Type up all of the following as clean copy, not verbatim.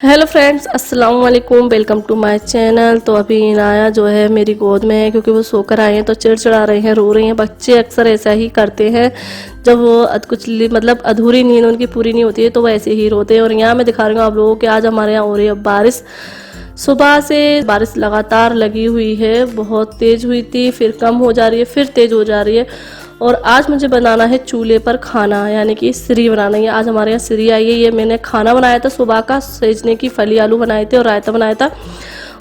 Hello friends, अस्सलाम वालेकुम। Welcome to my channel. तो अभी इनाया जो है मेरी गोद में है क्योंकि वो सोकर आए हैं तो चिड़चिड़ा रहे हैं, रो रही हैं। बच्चे अक्सर ऐसा ही करते हैं, जब वो कुछ मतलब अधूरी नींद उनकी पूरी नहीं होती है तो वो ऐसे ही रोते हैं। और यहाँ मैं दिखा रही हूँ आप लोगों को कि आज हमारे यहाँ हो रही है बारिश। सुबह से बारिश लगातार लगी हुई है, बहुत तेज़ हुई थी, फिर कम हो जा रही है, फिर तेज़ हो जा रही है। और आज मुझे बनाना है चूल्हे पर खाना, यानी कि सिरी बनाना है। आज हमारे यहाँ सिरी आई है। ये मैंने खाना बनाया था सुबह का, सेजने की फली आलू बनाए थे और रायता बनाया था।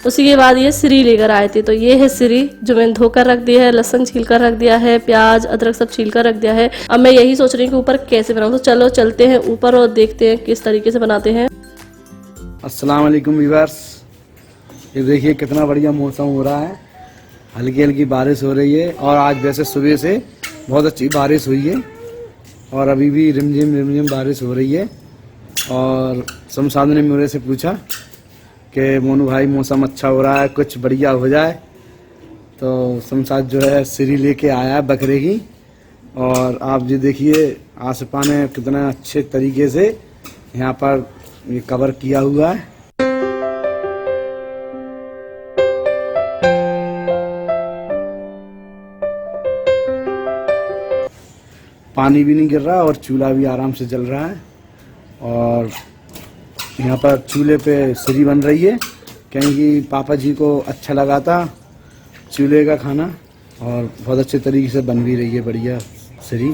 उसी के बाद ये सिरी लेकर आए थे। तो ये है सिरी जो मैंने धोकर रख दिया है, लहसुन छील कर रख दिया है, प्याज अदरक सब छील कर रख दिया है। अब मैं यही सोच रही हूँ कि ऊपर कैसे बनाऊँ। तो चलो चलते हैं ऊपर और देखते हैं किस तरीके से बनाते हैं। अस्सलाम वालेकुम व्यूअर्स, ये देखिए कितना बढ़िया मौसम हो रहा है, हल्की हल्की बारिश हो रही है। और आज वैसे सुबह से बहुत अच्छी बारिश हुई है और अभी भी रिमझिम बारिश हो रही है। और शमशाद ने मेरे से पूछा कि मोनू भाई मौसम अच्छा हो रहा है, कुछ बढ़िया हो जाए। तो शमशाद जो है सिरी लेके आया है बकरे की। और आप ये देखिए आसपास में कितना अच्छे तरीके से यहाँ पर ये कवर किया हुआ है। पानी भी नहीं गिर रहा और चूल्हा भी आराम से जल रहा है। और यहाँ पर चूल्हे पे सिरी बन रही है क्योंकि पापा जी को अच्छा लगा था चूल्हे का खाना, और बहुत अच्छे तरीके से बन भी रही है बढ़िया सिरी।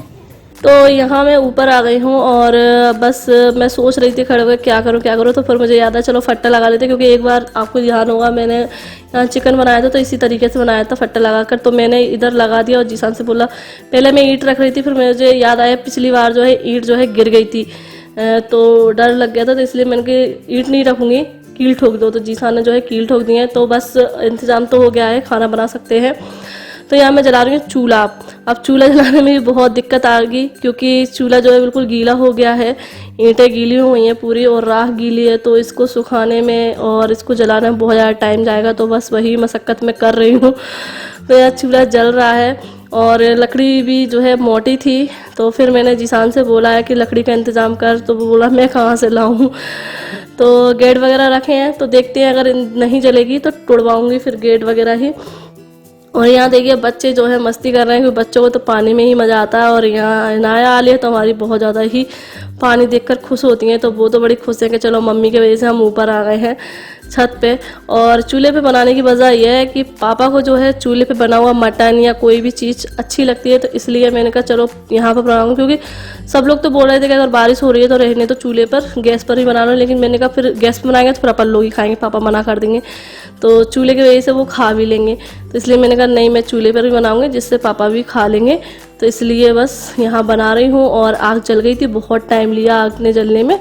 तो यहाँ मैं ऊपर आ गई हूँ और बस मैं सोच रही थी खड़े होकर क्या करूँ। तो फिर मुझे याद आया चलो फट्टा लगा लेते, क्योंकि एक बार आपको ध्यान होगा मैंने यहाँ चिकन बनाया था तो इसी तरीके से बनाया था फट्टा लगाकर। तो मैंने इधर लगा दिया और जीसान से बोला, पहले मैं ईंट रख रही थी, फिर मुझे याद आया पिछली बार जो है ईंट जो है गिर गई थी तो डर लग गया था, तो इसलिए मैंने कि ईंट नहीं रखूँगी, कील ठोक दो। तो जीसान ने जो है कील ठोक दी है। तो बस इंतज़ाम तो हो गया है, खाना बना सकते हैं। तो यहाँ मैं जला रही हूँ चूल्हा। अब चूल्हा जलाने में भी बहुत दिक्कत आ गई क्योंकि चूल्हा जो है बिल्कुल गीला हो गया है, ईंटें गीली हुई हैं पूरी और राख गीली है। तो इसको सुखाने में और इसको जलाने में बहुत ज़्यादा टाइम जाएगा, तो बस वही मशक्क़त मैं कर रही हूँ। तो यह चूल्हा जल रहा है और लकड़ी भी जो है मोटी थी। तो फिर मैंने जीसान से बोला है कि लकड़ी का इंतज़ाम कर, तो वो बोला मैं कहाँ से लाऊँ। तो गेट वगैरह रखे हैं, तो देखते हैं अगर नहीं जलेगी तो टुड़वाऊँगी फिर गेट वगैरह ही। और यहाँ देखिए बच्चे जो है मस्ती कर रहे हैं, क्योंकि बच्चों को तो पानी में ही मज़ा आता है। और यहाँ इनाया आ लिया तो हमारी बहुत ज़्यादा ही पानी देखकर खुश होती हैं, तो वो तो बड़ी खुश है कि चलो मम्मी की वजह से हम ऊपर आ गए हैं छत पे। और चूल्हे पे बनाने की वजह यह है कि पापा को जो है चूल्हे पे बना हुआ मटन या कोई भी चीज़ अच्छी लगती है, तो इसलिए मैंने कहा चलो यहाँ पर बनाऊँ। क्योंकि सब लोग तो बोल रहे थे कि अगर बारिश हो रही है तो रहने तो चूल्हे पर, गैस पर ही बना लो, लेकिन मैंने कहा फिर गैस पर बनाएंगे तो फिर अपन लोग ही खाएंगे, पापा मना कर देंगे, तो चूल्हे की वजह से वो खा भी लेंगे। तो इसलिए मैंने कहा नहीं, मैं चूल्हे पर भी बनाऊँगी जिससे पापा भी खा लेंगे। तो इसलिए बस यहाँ बना रही हूँ। और आग जल गई थी, बहुत टाइम लिया आग ने जलने में,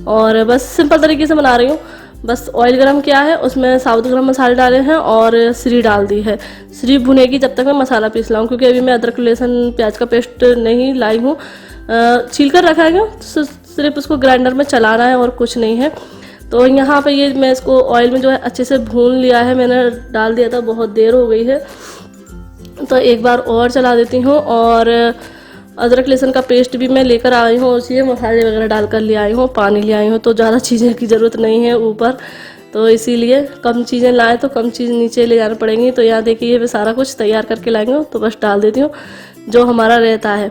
और बस सिंपल तरीके से बना रही हूँ। बस ऑयल गरम किया है, उसमें साबुत गरम मसाले डाले हैं और सिरी डाल दी है। सिरी भुनेगी जब तक मैं मसाला पीस लाऊँ, क्योंकि अभी मैं अदरक लहसुन प्याज का पेस्ट नहीं लाई हूँ, छील कर रखा है, सिर्फ उसको ग्राइंडर में चलाना है और कुछ नहीं है। तो यहाँ पे ये मैं इसको ऑयल में जो है अच्छे से भून लिया है, मैंने डाल दिया था, बहुत देर हो गई है तो एक बार और चला देती हूँ। और अदरक लहसुन का पेस्ट भी मैं लेकर आई हूँ, उसी में मसाले वगैरह डालकर ले आई हूँ, पानी ले आई हूँ, तो ज़्यादा चीज़ें की ज़रूरत नहीं है ऊपर, तो इसीलिए कम चीज़ें लाएँ तो कम चीज़ नीचे ले जाना पड़ेंगी। तो यहाँ देखिए मैं सारा कुछ तैयार करके लाएंगे, तो बस डाल देती हूँ जो हमारा रहता है,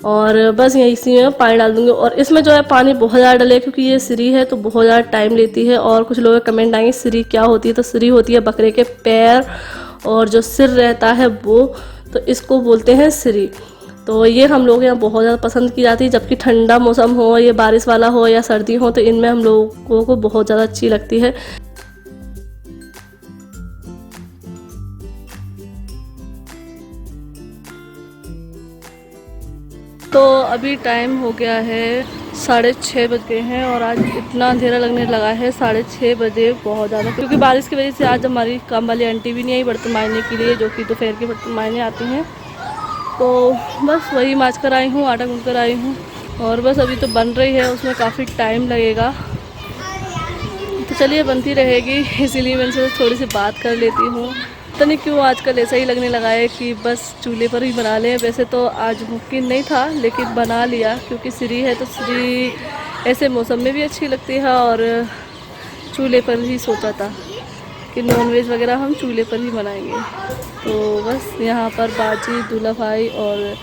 और बस यही इसी में पानी डाल दूँगी। और इसमें जो है पानी बहुत ज़्यादा डले क्योंकि ये सिरी है तो बहुत ज़्यादा टाइम लेती है। और कुछ लोग कमेंट आएंगे सिरी क्या होती है, तो सिरी होती है बकरे के पैर और जो सिर रहता है वो, तो इसको बोलते हैं सिरी। तो ये हम लोग यहाँ बहुत ज़्यादा पसंद की जाती है, जबकि ठंडा मौसम हो, ये बारिश वाला हो या सर्दी हो, तो इनमें हम लोगों को बहुत ज़्यादा अच्छी लगती है। तो अभी टाइम हो गया है 6:30 बज गए हैं और आज इतना अंधेरा लगने लगा है 6:30 बजे बहुत ज़्यादा, क्योंकि बारिश की वजह से आज हमारी काम वाली आंटी भी नहीं आई बर्तन मांजने के लिए, जो कि दोपहर के बर्तन मांजने आती हैं। तो बस वही माँज कर आई हूँ, आटा गूँध कर आई हूँ, और बस अभी तो बन रही है, उसमें काफ़ी टाइम लगेगा। तो चलिए बनती रहेगी, इसीलिए मैं इनसे थोड़ी सी बात कर लेती हूँ। पता नहीं क्यों आजकल ऐसा ही लगने लगा है कि बस चूल्हे पर ही बना लें। वैसे तो आज मुमकिन नहीं था लेकिन बना लिया, क्योंकि सिरी है तो सिरी ऐसे मौसम में भी अच्छी लगती है और चूल्हे पर ही सोचा था कि नॉनवेज वगैरह हम चूल्हे पर ही बनाएंगे। तो बस यहाँ पर बाजी, दूल्हा भाई और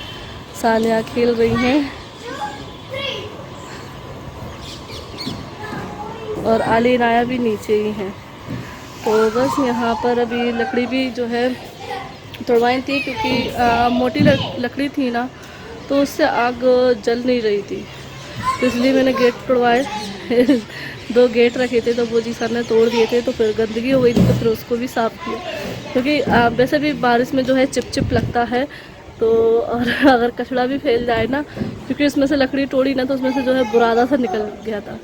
सानिया खेल रही हैं और आली नाया भी नीचे ही हैं। तो बस यहाँ पर अभी लकड़ी भी जो है तोड़वाई थी, क्योंकि मोटी लकड़ी थी ना, तो उससे आग जल नहीं रही थी, तो इसलिए मैंने गेट तोड़वाए। 2 गेट रखे थे तो वो जी सर ने तोड़ दिए थे, तो फिर गंदगी हो गई थी, तो फिर उसको भी साफ़ किया, क्योंकि वैसे भी बारिश में जो है चिप चिप लगता है। तो और अगर कचड़ा भी फैल जाए ना, क्योंकि उसमें से लकड़ी तोड़ी ना, तो उसमें से जो है बुरादा सा निकल गया था,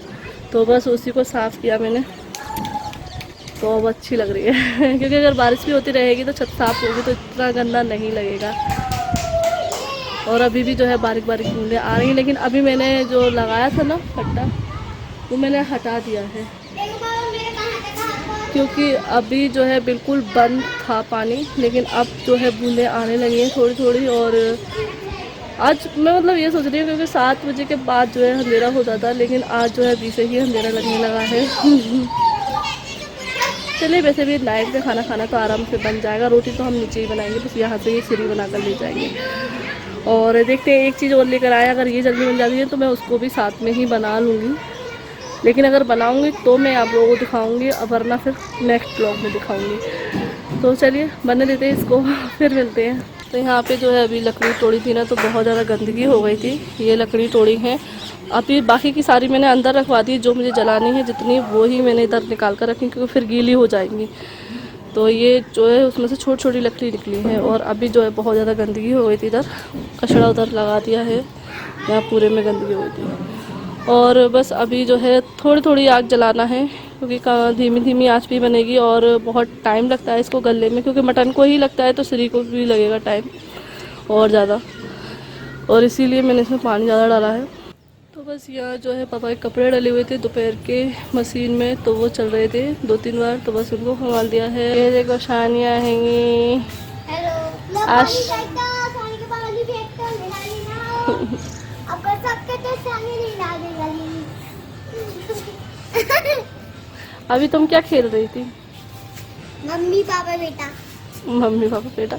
तो बस उसी को साफ़ किया मैंने। तो अब अच्छी लग रही है क्योंकि अगर बारिश भी होती रहेगी तो छत साफ़ होगी तो इतना गंदा नहीं लगेगा। और अभी भी जो है बारीक बारीक बूंदें आ रही हैं, लेकिन अभी मैंने जो लगाया था ना फट्टा, वो मैंने हटा दिया है, क्योंकि अभी जो है बिल्कुल बंद था पानी, लेकिन अब जो है बूंदें आने लगी हैं थोड़ी थोड़ी। और आज मैं मतलब ये सोच रही हूँ, क्योंकि 7 बजे के बाद जो है अंधेरा हो जाता है, लेकिन आज जो है 20 से ही अंधेरा लगने लगा है। चलिए, वैसे भी नाइट में खाना तो आराम से बन जाएगा। रोटी तो हम नीचे ही बनाएंगे, बस यहाँ से ही सीढ़ी बना कर ले जाएंगे। और देखते हैं, एक चीज़ और लेकर आए, अगर ये जल्दी बन जाती है तो मैं उसको भी साथ में ही बना लूँगी, लेकिन अगर बनाऊँगी तो मैं आप लोगों को दिखाऊँगी, वरना फिर नेक्स्ट ब्लॉग में दिखाऊँगी। तो चलिए बनने देते हैं इसको, फिर मिलते हैं। तो यहाँ पे जो है अभी लकड़ी तोड़ी थी ना, तो बहुत ज़्यादा गंदगी हो गई थी। ये लकड़ी तोड़ी है, अभी बाकी की सारी मैंने अंदर रखवा दी, जो मुझे जलानी है जितनी, वो ही मैंने इधर निकाल कर रखी, क्योंकि फिर गीली हो जाएंगी। तो ये जो है उसमें से छोटी छोटी लकड़ी निकली है, और अभी जो है बहुत ज़्यादा गंदगी हो गई थी, इधर कचड़ा उधर लगा दिया है, यहाँ पूरे में गंदगी हो गई थी। और बस अभी जो है थोड़ी थोड़ी आग जलाना है, क्योंकि धीमी धीमी आँच भी बनेगी, और बहुत टाइम लगता है इसको गलने में, क्योंकि मटन को ही लगता है तो श्री को भी लगेगा टाइम और ज़्यादा, और इसीलिए मैंने इसमें पानी ज़्यादा डाला है। तो बस यहाँ जो है पापा के कपड़े डले हुए थे दोपहर के मशीन में, तो वो चल रहे थे 2-3 बार, तो बस उनको संभाल दिया है। ये देखो शानिया हैंगी आश अभी तुम क्या खेल रही थी? मम्मी पापा बेटा। मम्मी पापा बेटा,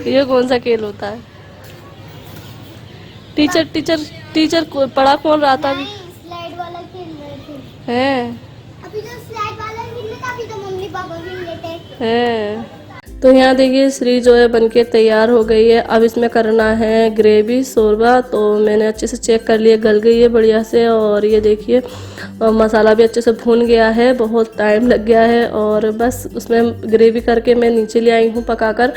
ये कौन सा खेल होता है? टीचर टीचर टीचर पढ़ा कौन रहा था अभी? स्लाइड वाला खेल रहे थे। हैं? अभी तो स्लाइड वाला खेल रहे थे, अभी तो मम्मी पापा खेल रहे थे। हैं? तो यहाँ देखिए श्री जो है बनके तैयार हो गई है। अब इसमें करना है ग्रेवी शोरबा, तो मैंने अच्छे से चेक कर लिया, गल गई है बढ़िया से। और ये देखिए मसाला भी अच्छे से भून गया है, बहुत टाइम लग गया है। और बस उसमें ग्रेवी करके मैं नीचे ले आई हूँ पकाकर।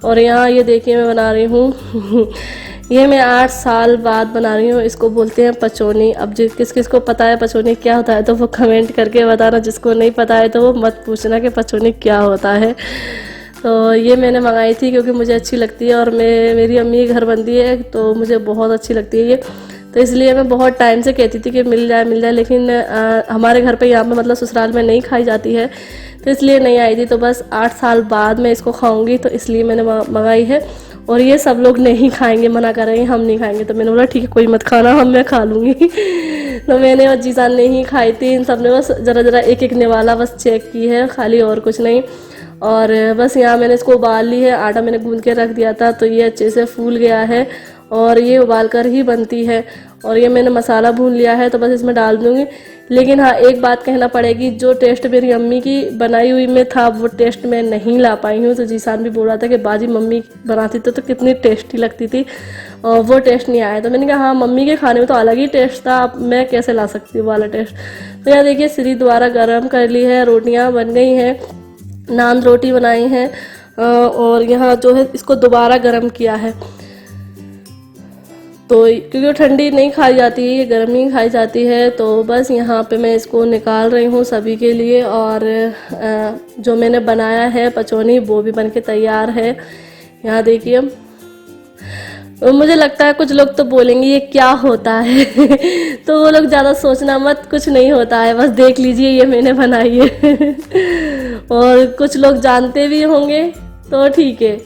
और यहाँ ये देखिए मैं बना रही हूँ ये मैं 8 साल बाद बना रही हूँ, इसको बोलते हैं पचौनी। अब जिस किस किस को पता है पचौनी क्या होता है तो वो कमेंट करके बताना, जिसको नहीं पता है तो वो मत पूछना कि पचौनी क्या होता है। तो ये मैंने मंगाई थी क्योंकि मुझे अच्छी लगती है, और मेरी अम्मी घर बंदी है तो मुझे बहुत अच्छी लगती है ये, तो इसलिए मैं बहुत टाइम से कहती थी कि मिल जाए, लेकिन हमारे घर पे यहाँ पे मतलब ससुराल में नहीं खाई जाती है, तो इसलिए नहीं आई थी। तो बस 8 साल बाद मैं इसको खाऊंगी, तो इसलिए मैंने मंगाई है। और ये सब लोग नहीं खाएंगे, मना कर रहे हैं हम नहीं खाएंगे, तो मैंने बोला ठीक है कोई मत खाना, मैं खा लूँगी। तो मैंने और जीजान ने ही खाई थी, इन सब ने बस ज़रा एक निवाला बस चेक की है खाली, और कुछ नहीं। और बस यहाँ मैंने इसको उबाल ली है, आटा मैंने गूंद के रख दिया था, तो ये अच्छे से फूल गया है, और ये उबाल कर ही बनती है। और ये मैंने मसाला भून लिया है, तो बस इसमें डाल दूँगी। लेकिन हाँ, एक बात कहना पड़ेगी, जो टेस्ट मेरी अम्मी की बनाई हुई में था वो टेस्ट मैं नहीं ला पाई हूँ। तो जीसान भी बोल रहा था कि बाजी मम्मी बनाती तो कितनी टेस्टी लगती थी, और वो टेस्ट नहीं आया। तो मैंने कहा हाँ, मम्मी के खाने में तो अलग ही टेस्ट था, अब मैं कैसे ला सकती हूँ वाला टेस्ट। तो यहाँ देखिए श्री दोबारा गर्म कर ली है, रोटियाँ बन गई हैं, नान रोटी बनाई है, और यहाँ जो है इसको दोबारा गर्म किया है। तो क्योंकि वो ठंडी नहीं खाई जाती है, ये गर्म ही खाई जाती है। तो बस यहाँ पे मैं इसको निकाल रही हूँ सभी के लिए। और जो मैंने बनाया है पचौनी वो भी बनके तैयार है। यहाँ देखिए, मुझे लगता है कुछ लोग तो बोलेंगे ये क्या होता है तो वो लोग ज़्यादा सोचना मत, कुछ नहीं होता है, बस देख लीजिए ये मैंने बनाई है और कुछ लोग जानते भी होंगे तो ठीक है।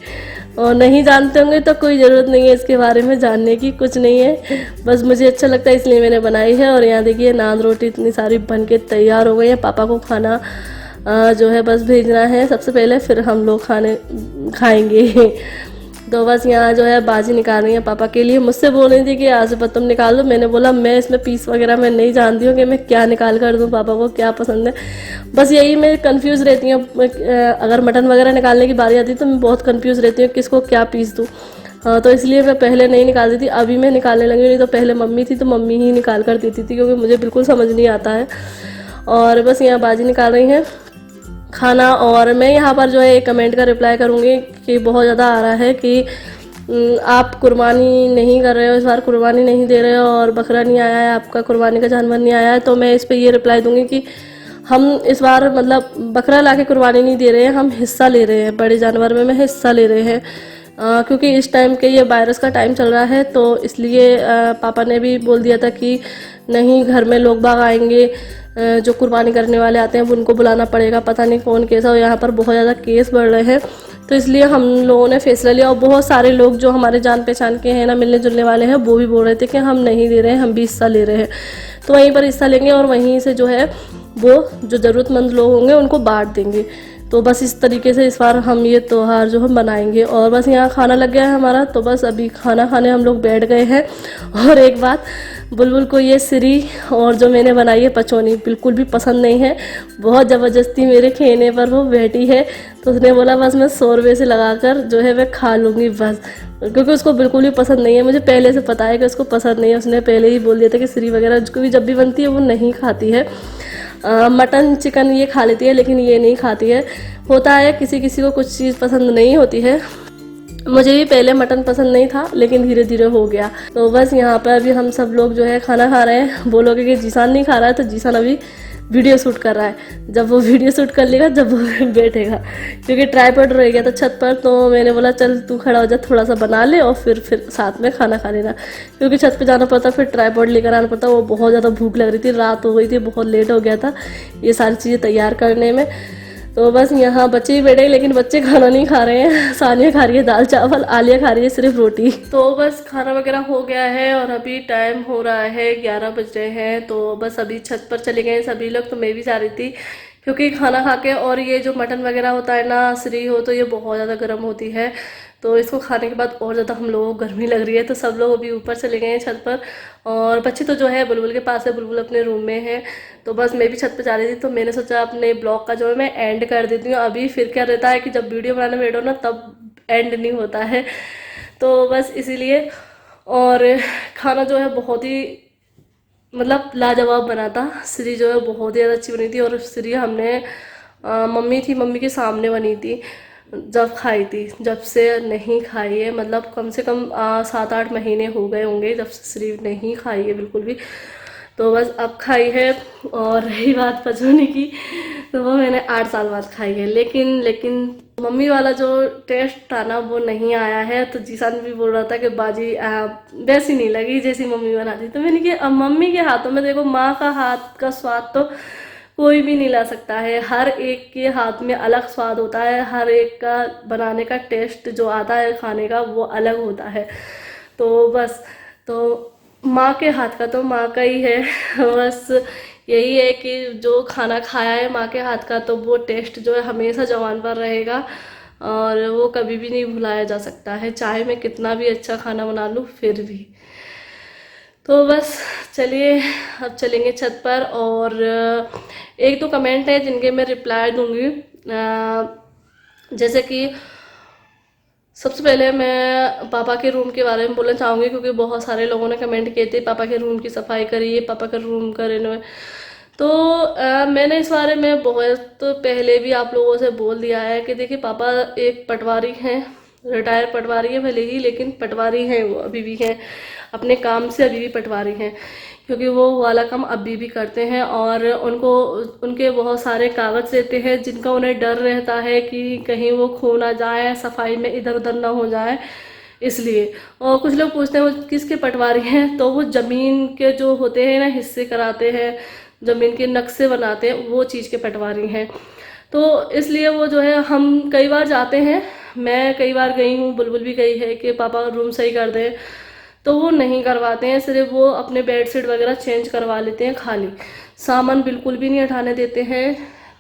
और नहीं जानते होंगे तो कोई ज़रूरत नहीं है इसके बारे में जानने की, कुछ नहीं है, बस मुझे अच्छा लगता है इसलिए मैंने बनाई है। और यहाँ देखिए नान रोटी इतनी सारी बन के तैयार हो गई है। पापा को खाना जो है बस भेजना है सबसे पहले, फिर हम लोग खाने खाएंगे। तो बस यहाँ जो है बाजी निकाल रही है पापा के लिए। मुझसे बोल रही थी कि आज तुम निकाल दो, मैंने बोला मैं इसमें पीस वगैरह मैं नहीं जानती हूँ कि मैं क्या निकाल कर दूँ, पापा को क्या पसंद है। बस यही मैं कंफ्यूज रहती हूँ, अगर मटन वगैरह निकालने की बारी आती है तो मैं बहुत कंफ्यूज रहती हूँ किसको क्या पीस दूँ। तो इसलिए मैं पहले नहीं निकालती थी, अभी मैं निकालने लगी, नहीं तो पहले मम्मी थी तो मम्मी ही निकाल कर देती थी क्योंकि मुझे बिल्कुल समझ नहीं आता है। और बस यहाँ बाजी निकाल रही हैं खाना। और मैं यहाँ पर जो है एक कमेंट का रिप्लाई करूँगी कि बहुत ज़्यादा आ रहा है कि आप कुर्बानी नहीं कर रहे हो, इस बार कुर्बानी नहीं दे रहे हो और बकरा नहीं आया है, आपका कुर्बानी का जानवर नहीं आया है। तो मैं इस पर ये रिप्लाई दूँगी कि हम इस बार मतलब बकरा ला के कुर्बानी नहीं दे रहे हैं, हम हिस्सा ले रहे हैं, बड़े जानवर में हिस्सा ले रहे हैं। क्योंकि इस टाइम के ये वायरस का टाइम चल रहा है तो इसलिए पापा ने भी बोल दिया था कि नहीं, घर में लोग बाग आएंगे, जो कुर्बानी करने वाले आते हैं उनको बुलाना पड़ेगा, पता नहीं कौन केस है, और यहाँ पर बहुत ज़्यादा केस बढ़ रहे हैं। तो इसलिए हम लोगों ने फैसला लिया। और बहुत सारे लोग जो हमारे जान पहचान के हैं ना, मिलने जुलने वाले हैं, वो भी बोल रहे थे कि हम नहीं दे रहे हैं, हम भी हिस्सा ले रहे हैं। तो वहीं पर हिस्सा लेंगे और वहीं से जो है वो जो ज़रूरतमंद लोग होंगे उनको बांट देंगे। तो बस इस तरीके से इस बार हम ये त्यौहार जो हम बनाएंगे। और बस यहाँ खाना लग गया है हमारा, तो बस अभी खाना खाने हम लोग बैठ गए हैं। और एक बात, बुलबुल को ये सिरी और जो मैंने बनाई है पचौनी बिल्कुल भी पसंद नहीं है। बहुत ज़बरदस्ती मेरे खेने पर वो बैठी है, तो उसने बोला बस मैं 100 रुपये से लगाकर जो है मैं खा लूँगी बस, क्योंकि उसको बिल्कुल भी पसंद नहीं है। मुझे पहले से पता है कि उसको पसंद नहीं है, उसने पहले ही बोल दिया था कि सिरी वगैरह उसको भी जब भी बनती है वो नहीं खाती है। मटन चिकन ये खा लेती है लेकिन ये नहीं खाती है। होता है किसी किसी को कुछ चीज़ पसंद नहीं होती है। मुझे भी पहले मटन पसंद नहीं था लेकिन धीरे धीरे हो गया। तो बस यहाँ पर अभी हम सब लोग जो है खाना खा रहे हैं। बोलोगे कि जीसान नहीं खा रहा है, तो जीसान अभी वीडियो शूट कर रहा है। जब वो वीडियो शूट कर लेगा जब वो बैठेगा, क्योंकि ट्राइपॉड रह गया था छत पर, तो मैंने बोला चल तू खड़ा हो जा, थोड़ा सा बना ले और फिर साथ में खाना खा लेना, क्योंकि छत पे जाना पड़ता, फिर ट्राइपॉड लेकर आना पड़ता। वो बहुत ज़्यादा भूख लग रही थी, रात हो गई थी, बहुत लेट हो गया था ये सारी चीज़ें तैयार करने में। तो बस यहाँ बच्चे ही बैठे, लेकिन बच्चे खाना नहीं खा रहे हैं। सानिया खा रही है दाल चावल, आलिया खा रही है सिर्फ रोटी। तो बस खाना वगैरह हो गया है और अभी टाइम हो रहा है 11 बज रहे हैं। तो बस अभी छत पर चले गए सभी लोग, तो मैं भी जा रही थी क्योंकि खाना खा के, और ये जो मटन वगैरह होता है ना, श्री हो, तो ये बहुत ज़्यादा गर्म होती है, तो इसको खाने के बाद और ज़्यादा हम लोगों को गर्मी लग रही है। तो सब लोग अभी ऊपर चले गए हैं छत पर, और बच्चे तो जो है बुलबुल के पास है, बुलबुल अपने रूम में है। तो बस मैं भी छत पर जा रही थी, तो मैंने सोचा अपने ब्लॉग का जो है मैं एंड कर देती हूँ अभी। फिर क्या रहता है कि जब वीडियो बनाने बैठो ना तब एंड नहीं होता है, तो बस इसीलिए। और खाना जो है बहुत ही मतलब लाजवाब बना था। श्री जो है बहुत ही ज़्यादा अच्छी बनी थी, और श्री हमने मम्मी थी, मम्मी के सामने बनी थी जब खाई थी, जब से नहीं खाई है, मतलब कम से कम 7-8 महीने हो गए होंगे जब से श्री नहीं खाई है बिल्कुल भी। तो बस अब खाई है। और रही बात पचौनी की, तो वो मैंने 8 साल बाद खाई है, लेकिन मम्मी वाला जो टेस्ट था ना वो नहीं आया है। तो जीसान भी बोल रहा था कि बाजी वैसी नहीं लगी जैसी मम्मी बनाती। तो मैंने कहा अब मम्मी के हाथों में देखो, माँ का हाथ का स्वाद तो कोई भी नहीं ला सकता है, हर एक के हाथ में अलग स्वाद होता है, हर एक का बनाने का टेस्ट जो आता है खाने का वो अलग होता है। तो बस, तो माँ के हाथ का तो माँ का ही है। बस यही है कि जो खाना खाया है माँ के हाथ का, तो वो टेस्ट जो है हमेशा जवान पर रहेगा और वो कभी भी नहीं भुलाया जा सकता है, चाहे मैं कितना भी अच्छा खाना बना लूँ फिर भी। तो बस चलिए अब चलेंगे छत पर। और एक दो कमेंट है जिनके मैं रिप्लाई दूंगी। जैसे कि सबसे पहले मैं पापा के रूम के बारे में बोलना चाहूँगी, क्योंकि बहुत सारे लोगों ने कमेंट किए थे पापा के रूम की सफाई करिए, पापा के रूम का रेनोवेट। तो मैंने इस बारे में बहुत पहले भी आप लोगों से बोल दिया है कि देखिए पापा एक पटवारी हैं, रिटायर पटवारी है भले ही, लेकिन पटवारी हैं, वो अभी भी हैं, अपने काम से अभी भी पटवारी हैं, क्योंकि वो वाला काम अभी भी करते हैं। और उनके बहुत सारे कागज़ रहते हैं जिनका उन्हें डर रहता है कि कहीं वो खो ना जाए, सफाई में इधर उधर ना हो जाए, इसलिए। और कुछ लोग पूछते हैं वो किसके पटवारी हैं, तो वो ज़मीन के जो होते हैं ना हिस्से कराते हैं, ज़मीन के नक्शे बनाते हैं, वो चीज़ के पटवारी हैं। तो इसलिए वो जो है हम कई बार जाते हैं मैं कई बार गई हूँ, बुलबुल भी गई है कि पापा रूम सही कर दें, तो वो नहीं करवाते हैं। सिर्फ वो अपने बेडशीट वगैरह चेंज करवा लेते हैं खाली, सामान बिल्कुल भी नहीं हटाने देते हैं।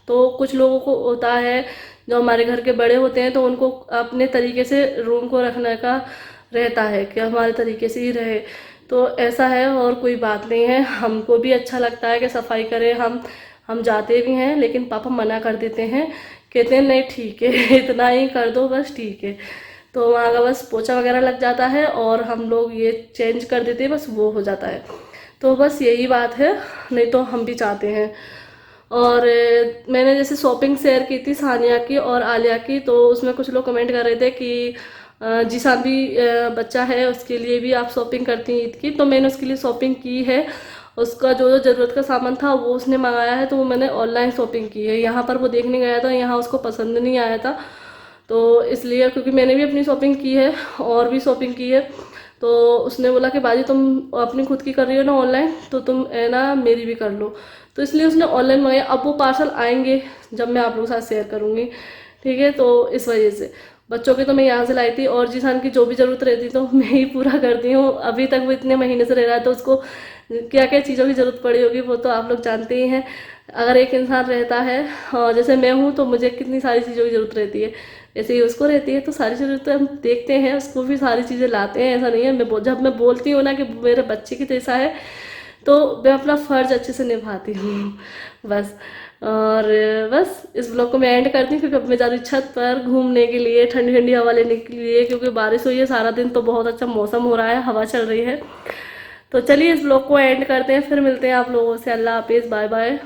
तो कुछ लोगों को होता है, जो हमारे घर के बड़े होते हैं, तो उनको अपने तरीके से रूम को रखने का रहता है कि हमारे तरीके से ही रहे। तो ऐसा है और कोई बात नहीं है, हमको भी अच्छा लगता है कि सफाई करें। हम जाते भी हैं, लेकिन पापा मना कर देते हैं, कहते हैं नहीं ठीक है इतना ही कर दो बस, ठीक है। तो वहाँ का बस पोछा वगैरह लग जाता है और हम लोग ये चेंज कर देते हैं, बस वो हो जाता है। तो बस यही बात है, नहीं तो हम भी चाहते हैं। और मैंने जैसे शॉपिंग शेयर की थी सानिया की और आलिया की, तो उसमें कुछ लोग कमेंट कर रहे थे कि जीसान भी बच्चा है, उसके लिए भी आप शॉपिंग करती हैं ईद की। तो मैंने उसके लिए शॉपिंग की है, उसका जो जो ज़रूरत का सामान था वो उसने मंगाया है, तो वो मैंने ऑनलाइन शॉपिंग की है। यहाँ पर वो देखने गया था, यहाँ उसको पसंद नहीं आया था, तो इसलिए, क्योंकि मैंने भी अपनी शॉपिंग की है और भी शॉपिंग की है, तो उसने बोला कि बाजी तुम अपनी खुद की कर रही हो ना ऑनलाइन, तो तुम है ना मेरी भी कर लो। तो इसलिए उसने ऑनलाइन मंगाया। अब वो पार्सल आएंगे जब मैं आप लोगों के साथ शेयर करूँगी, ठीक है। तो इस वजह से बच्चों के तो मैं यहाँ से लाई थी, और जीसान की जो भी ज़रूरत रहती तो मैं ही पूरा करती हूँ। अभी तक वो इतने महीने से रह रहा है, तो उसको क्या क्या चीज़ों की ज़रूरत पड़ी होगी वो तो आप लोग जानते ही हैं। अगर एक इंसान रहता है और जैसे मैं हूँ, तो मुझे कितनी सारी चीज़ों की ज़रूरत रहती है, ऐसे ही उसको रहती है। तो सारी ज़रूरतें हम देखते हैं, उसको भी सारी चीज़ें लाते हैं। ऐसा नहीं है, जब मैं बोलती हूँ ना कि मेरे बच्चे की जैसा है, तो मैं अपना फ़र्ज अच्छे से निभाती हूँ बस। और बस इस ब्लॉग को मैं एंड करती हूँ, क्योंकि अब मैं जा रही हूँ छत पर घूमने के लिए, ठंडी ठंडी हवा लेने के लिए, क्योंकि बारिश हुई है सारा दिन, तो बहुत अच्छा मौसम हो रहा है, हवा चल रही है। तो चलिए इस ब्लॉग को एंड करते हैं, फिर मिलते हैं आप लोगों से। अल्लाह हाफिज़, बाय बाय।